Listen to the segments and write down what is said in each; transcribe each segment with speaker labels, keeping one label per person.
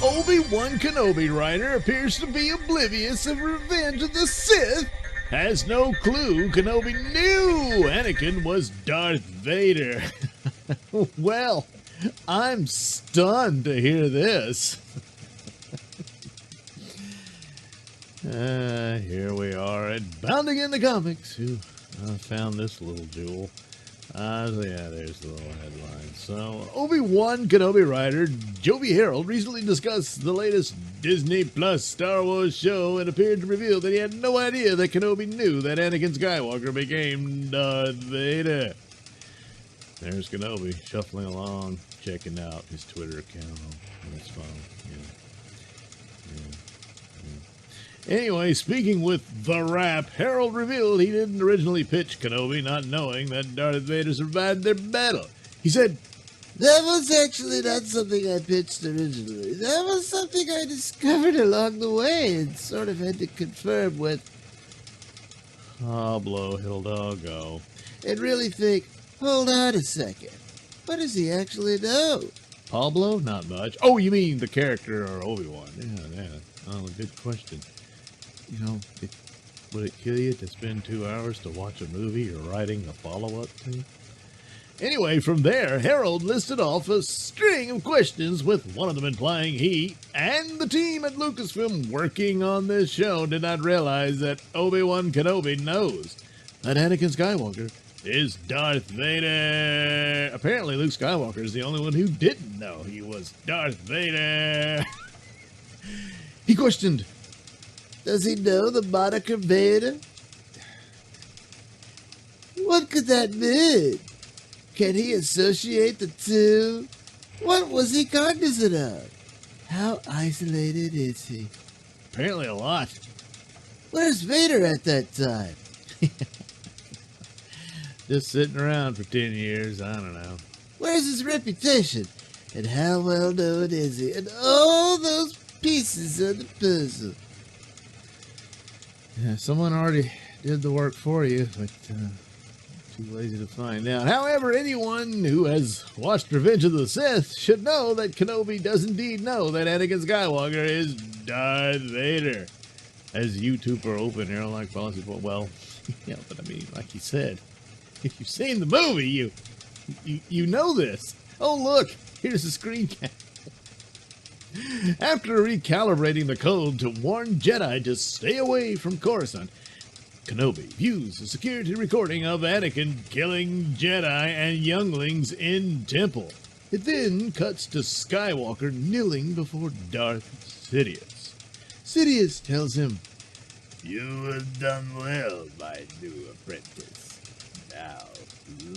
Speaker 1: Obi-Wan Kenobi writer appears to be oblivious of Revenge of the Sith, has no clue Kenobi knew Anakin was Darth Vader. Well, I'm stunned to hear this. Here we are at Bounding in the Comics, who found this little jewel. Yeah, there's the little headline. So, Obi-Wan Kenobi writer Jovi Harold recently discussed the latest Disney Plus Star Wars show and appeared to reveal that he had no idea that Kenobi knew that Anakin Skywalker became Darth Vader. There's Kenobi shuffling along, checking out his Twitter account on his phone. Anyway, speaking with The Wrap, Harold revealed he didn't originally pitch Kenobi, not knowing that Darth Vader survived their battle. He said,
Speaker 2: "That was actually not something I pitched originally. That was something I discovered along the way and sort of had to confirm with
Speaker 1: Pablo Hidalgo,
Speaker 2: and really think, hold on a second, what does he actually know?"
Speaker 1: Pablo? Not much. Oh, you mean the character or Obi-Wan? Yeah. Oh, good question. You know, would it kill you to spend 2 hours to watch a movie you're writing a follow-up to? Anyway, from there, Harold listed off a string of questions, with one of them implying he and the team at Lucasfilm working on this show did not realize that Obi-Wan Kenobi knows that Anakin Skywalker is Darth Vader. Apparently, Luke Skywalker is the only one who didn't know he was Darth Vader. He questioned,
Speaker 2: Does he know the moniker Vader? What could that mean? Can he associate the two? What was he cognizant of? How isolated is he?
Speaker 1: Apparently a lot.
Speaker 2: Where's Vader at that time?
Speaker 1: Just sitting around for 10 years, I don't know.
Speaker 2: Where's his reputation? And how well known is he? And all those pieces of the puzzle.
Speaker 1: Yeah, someone already did the work for you, but too lazy to find out. However, anyone who has watched Revenge of the Sith should know that Kenobi does indeed know that Anakin Skywalker is Darth Vader. As YouTuber Open Arrow like policy, well, yeah, but I mean, like he said, if you've seen the movie, you know this. Oh, look, here's a screen cap. After recalibrating the code to warn Jedi to stay away from Coruscant, Kenobi views a security recording of Anakin killing Jedi and younglings in Temple. It then cuts to Skywalker kneeling before Darth Sidious. Sidious tells him, "You have done well, my new apprentice. Now,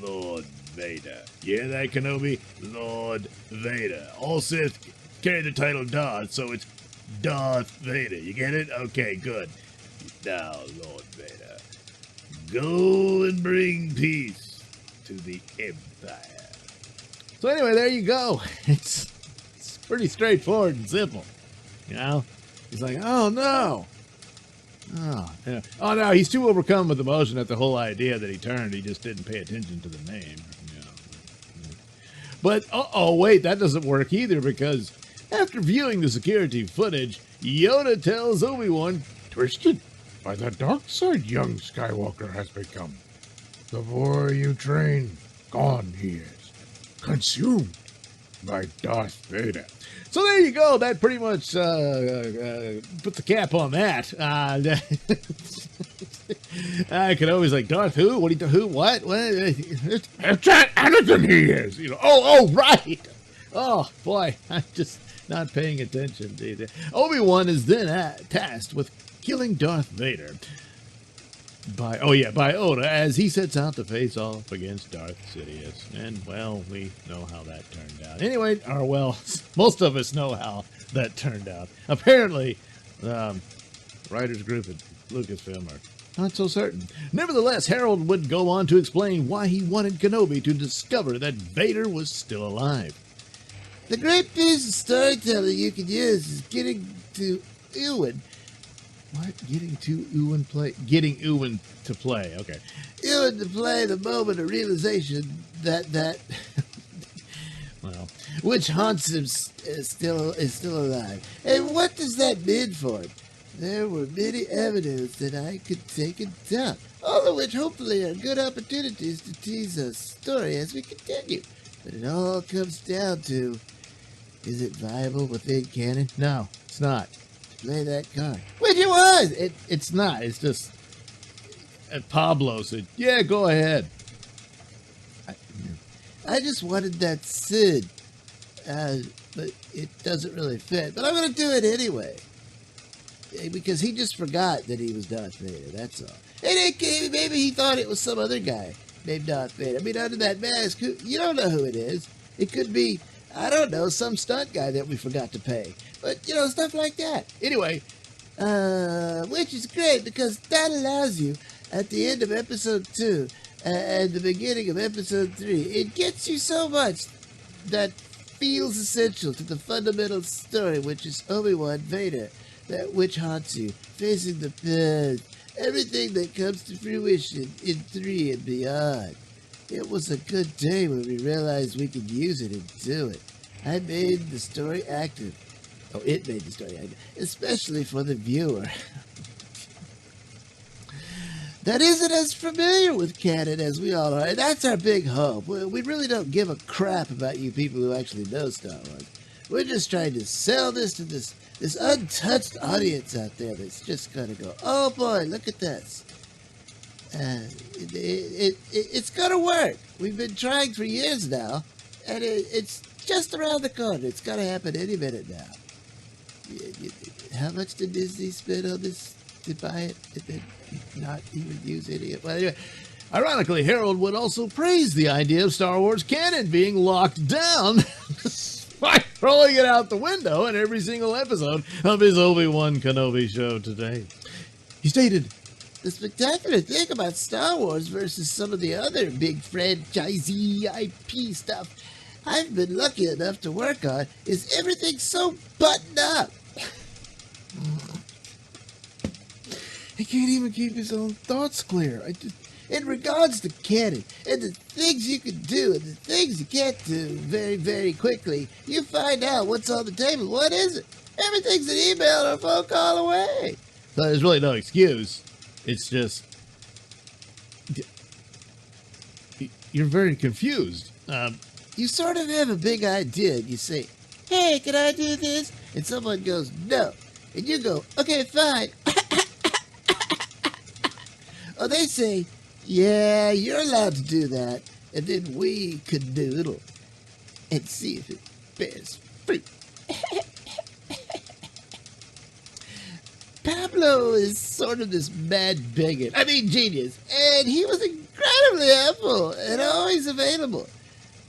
Speaker 1: Lord Vader." You hear that, Kenobi? Lord Vader. All Sith carry the title Darth, so it's Darth Vader. You get it? Okay, good. Now, Lord Vader, go and bring peace to the Empire. So anyway, there you go. It's pretty straightforward and simple. You know? He's like, oh no. Oh, yeah. Oh no, he's too overcome with emotion at the whole idea that he turned. He just didn't pay attention to the name. You know? But, wait, that doesn't work either, because after viewing the security footage, Yoda tells Obi-Wan,
Speaker 3: "Twisted by the dark side young Skywalker has become. The more you train, gone he is, consumed by Darth Vader."
Speaker 1: So there you go. That pretty much put the cap on that. I could always like, Darth who? What? Who? What?
Speaker 3: It's Anakin he is.
Speaker 1: You know? Oh, right. Oh boy, I'm just not paying attention. Obi-Wan is then tasked with killing Darth Vader by Oda as he sets out to face off against Darth Sidious. And, well, we know how that turned out. Anyway, most of us know how that turned out. Apparently, writers group at Lucasfilm are not so certain. Nevertheless, Harold would go on to explain why he wanted Kenobi to discover that Vader was still alive.
Speaker 2: The great piece of storytelling you can use is getting to Ewan.
Speaker 1: What? Getting Ewan to play. Okay.
Speaker 2: Ewan to play the moment of realization that Well, which haunts him is still alive. And what does that mean for him? There were many evidence that I could take and tell, all of which hopefully are good opportunities to tease a story as we continue. But it all comes down to, is it viable within canon?
Speaker 1: No, it's not.
Speaker 2: Play that card. Which it was!
Speaker 1: It's not. It's just Pablo said, yeah, go ahead.
Speaker 2: I just wanted that Sid, but it doesn't really fit. But I'm going to do it anyway. Because he just forgot that he was Darth Vader, that's all. And maybe he thought it was some other guy named Darth Vader. I mean, under that mask, you don't know who it is. It could be, I don't know, some stunt guy that we forgot to pay. But, stuff like that. Anyway, which is great because that allows you, at the end of episode 2 and the beginning of episode 3, it gets you so much that feels essential to the fundamental story, which is Obi-Wan Vader, that which haunts you, facing the past, everything that comes to fruition in 3 and beyond. It was a good day when we realized we could use it and do it. I made the story active. Oh, it made the story active, especially for the viewer that isn't as familiar with canon as we all are, and that's our big hope. We really don't give a crap about you people who actually know Star Wars. We're just trying to sell this to this untouched audience out there that's just going to go, oh boy, look at this. It's going to work. We've been trying for years now, and it's just around the corner. It's going to happen any minute now. How much did Disney spend on this to buy it and then not even use any of it? Well, anyway,
Speaker 1: ironically, Harold would also praise the idea of Star Wars canon being locked down by throwing it out the window in every single episode of his Obi-Wan Kenobi show today. He stated,
Speaker 2: the spectacular thing about Star Wars versus some of the other big franchisee IP stuff I've been lucky enough to work on is everything's so buttoned up.
Speaker 1: He can't even keep his own thoughts clear.
Speaker 2: In regards to canon and the things you can do and the things you can't do very, very quickly, you find out what's on the table. What is it? Everything's an email or a phone call away.
Speaker 1: So there's really no excuse. It's just, you're very confused.
Speaker 2: You sort of have a big idea and you say, hey, can I do this? And someone goes, no. And you go, okay, fine. Or they say, yeah, you're allowed to do that. And then we canoodle and see if it bears fruit. Pablo is sort of this mad bigot. I mean, genius. And he was incredibly helpful and always available.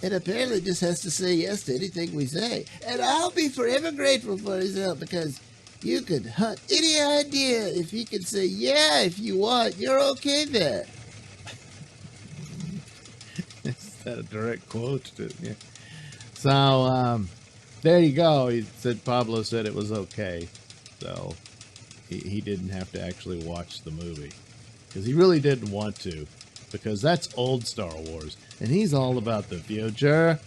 Speaker 2: And apparently just has to say yes to anything we say. And I'll be forever grateful for his help because you could hunt any idea if he can say, yeah, if you want, you're okay there.
Speaker 1: Is that a direct quote? Yeah. So, there you go. He said Pablo said it was okay. So, he didn't have to actually watch the movie. Because he really didn't want to. Because that's old Star Wars. And he's all about the future.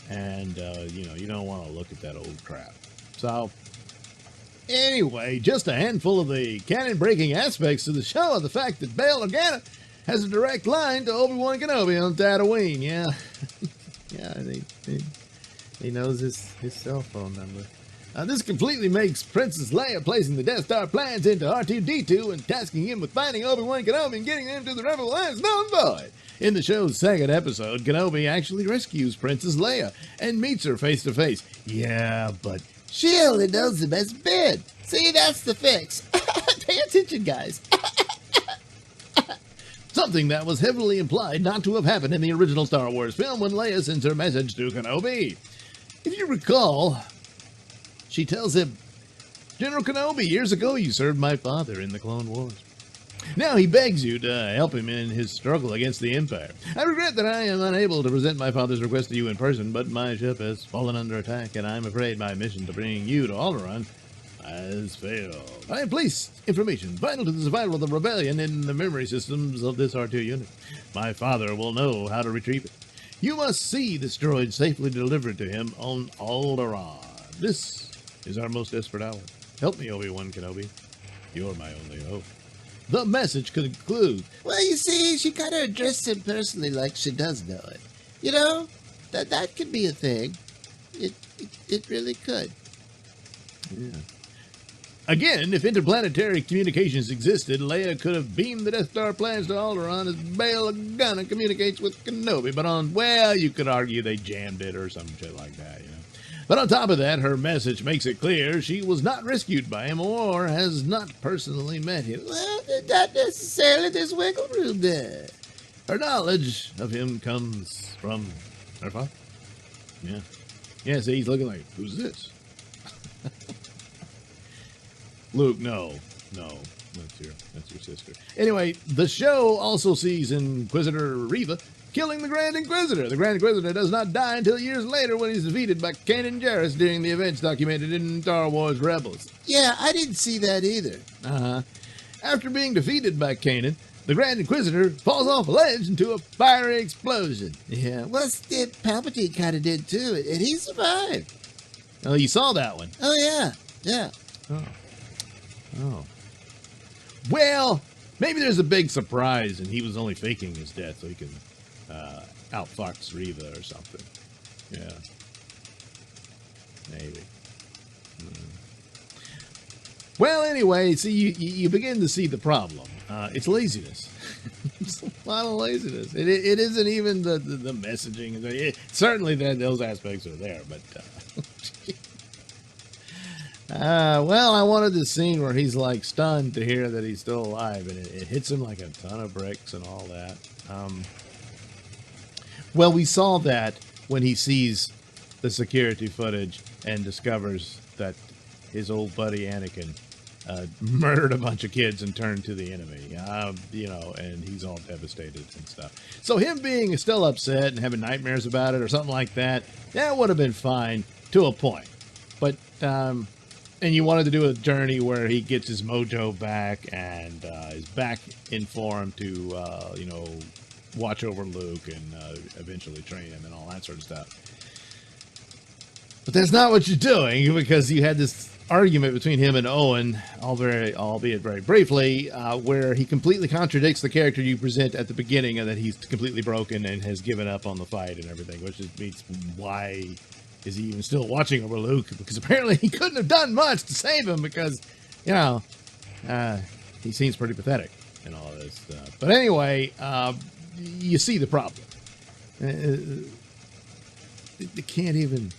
Speaker 1: And, you don't want to look at that old crap. So, anyway, just a handful of the canon-breaking aspects of the show are the fact that Bail Organa has a direct line to Obi-Wan Kenobi on Tatooine. Yeah. Yeah, he knows his cell phone number. This completely makes Princess Leia placing the Death Star plans into R2-D2 and tasking him with finding Obi-Wan Kenobi and getting them to the Rebel Alliance null and void. In the show's second episode, Kenobi actually rescues Princess Leia and meets her face to face. Yeah, but
Speaker 2: she only knows him as Ben. See, that's the fix. Pay attention, guys.
Speaker 1: Something that was heavily implied not to have happened in the original Star Wars film when Leia sends her message to Kenobi. If you recall, she tells him, General Kenobi, years ago you served my father in the Clone Wars. Now he begs you to help him in his struggle against the Empire. I regret that I am unable to present my father's request to you in person, but my ship has fallen under attack, and I'm afraid my mission to bring you to Alderaan has failed. I have placed information vital to the survival of the rebellion in the memory systems of this R2 unit. My father will know how to retrieve it. You must see this droid safely delivered to him on Alderaan. This is our most desperate hour. Help me, Obi-Wan Kenobi. You're my only hope. The message concludes.
Speaker 2: Well, you see, she kind of addressed him personally like she does know it. You know, that could be a thing. It really could.
Speaker 1: Yeah. Again, if interplanetary communications existed, Leia could have beamed the Death Star plans to Alderaan as Bail Organa communicates with Kenobi. But you could argue they jammed it or some shit like that, you know. But on top of that, her message makes it clear she was not rescued by him or has not personally met him.
Speaker 2: Well, not necessarily. There's wiggle room there.
Speaker 1: Her knowledge of him comes from her father. Yeah. Yeah, see, he's looking like, who's this? Luke, no, that's your sister. Anyway, the show also sees Inquisitor Reva killing the Grand Inquisitor. The Grand Inquisitor does not die until years later when he's defeated by Kanan Jarrus during the events documented in Star Wars Rebels.
Speaker 2: Yeah, I didn't see that either.
Speaker 1: After being defeated by Kanan, the Grand Inquisitor falls off a ledge into a fiery explosion.
Speaker 2: Yeah, well, Palpatine kind of did too, and he survived.
Speaker 1: Oh, you saw that one?
Speaker 2: Oh, yeah.
Speaker 1: Oh. Well, maybe there's a big surprise and he was only faking his death so he can outfox Reva or something. Yeah. Maybe. Well, anyway, see, you begin to see the problem. It's laziness. It's a lot of laziness. It isn't even the messaging. Certainly those aspects are there, but... well, I wanted the scene where he's like stunned to hear that he's still alive, and it hits him like a ton of bricks and all that. Well, we saw that when he sees the security footage and discovers that his old buddy Anakin murdered a bunch of kids and turned to the enemy, you know, and he's all devastated and stuff. So him being still upset and having nightmares about it or something like that, that would have been fine to a point. But, and you wanted to do a journey where he gets his mojo back and is back in form to, you know, watch over Luke and eventually train him and all that sort of stuff. But that's not what you're doing, because you had this argument between him and Owen, albeit very briefly, where he completely contradicts the character you present at the beginning, and that he's completely broken and has given up on the fight and everything, which just means why is he even still watching over Luke? Because apparently he couldn't have done much to save him, because, you know, he seems pretty pathetic and all this stuff. But anyway, you see the problem. They can't even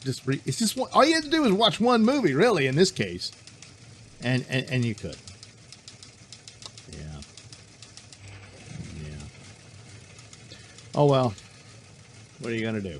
Speaker 1: just it's just all you have to do is watch one movie, really, in this case, and you could. Yeah. Oh well, what are you gonna do?